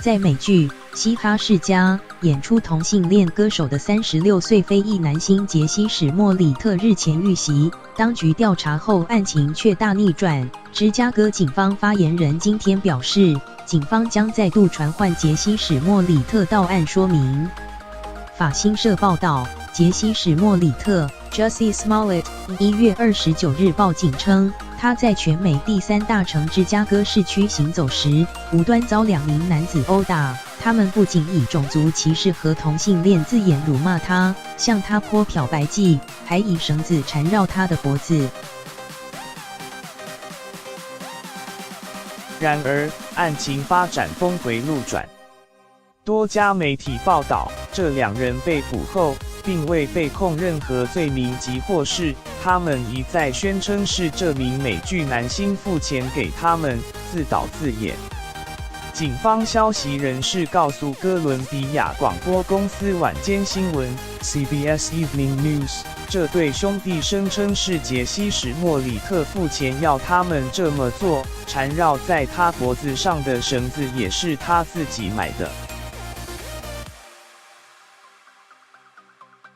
在美剧《嘻哈世家》演出同性恋歌手的36岁非裔男星杰西·史莫里特日前遇袭，当局调查后案情却大逆转。芝加哥警方发言人今天表示，警方将再度传唤杰西·史莫里特到案说明。法新社报道，杰西·史莫里特 （Jussie Smollett） 1月29日报警称，他在全美第3大城芝加哥市区行走时，无端遭2名男子殴打。他们不仅以种族歧视和同性恋字眼辱骂他，向他泼漂白剂，还以绳子缠绕他的脖子。然而，案情发展峰回路转。多家媒体报道，这2人被捕后，并未被控任何罪名及获释。他们一再宣称是这名美剧男星付钱给他们，自导自演。警方消息人士告诉哥伦比亚广播公司晚间新闻 （CBS Evening News），这对兄弟声称是杰西·史莫里特付钱要他们这么做，缠绕在他脖子上的绳子也是他自己买的。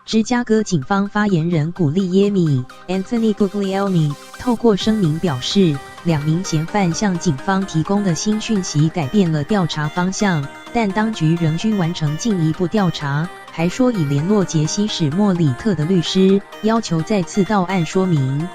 芝加哥警方发言人古利耶米 （Anthony Guglielmi） 透过声明表示，2名嫌犯向警方提供的新讯息改变了调查方向，但当局仍需完成进一步调查。还说已联络杰西·史莫里特的律师，要求再次到案说明。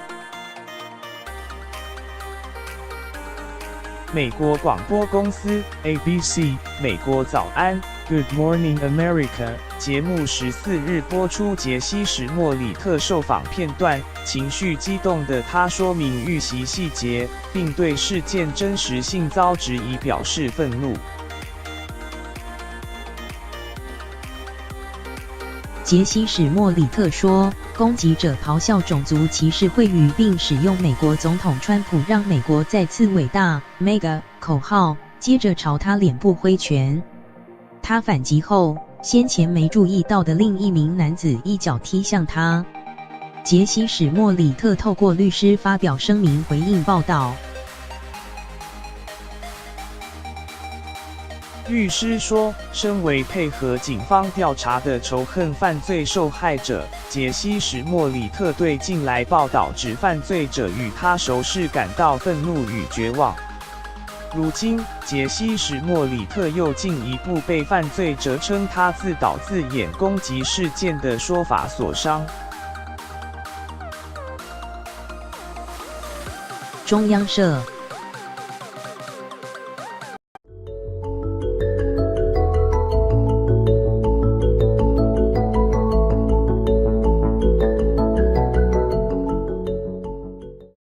美国广播公司 ABC 美国早安 Good Morning America 节目14日播出杰西·史莫里特受访片段，情绪激动的他说明遇袭细节，并对事件真实性遭质疑表示愤怒。杰西·史莫里特说，攻击者咆哮种族歧视秽语，并使用美国总统川普让美国再次伟大 （Mega） 口号，接着朝他脸部挥拳。他反击后，先前没注意到的另一名男子一脚踢向他。杰西·史莫里特透过律师发表声明回应报道。律师说，身为配合警方调查的仇恨犯罪受害者，杰西·史莫里特对近来报道指犯罪者与他熟识感到愤怒与绝望。如今，杰西·史莫里特又进一步被犯罪者称他自导自演攻击事件的说法所伤。中央社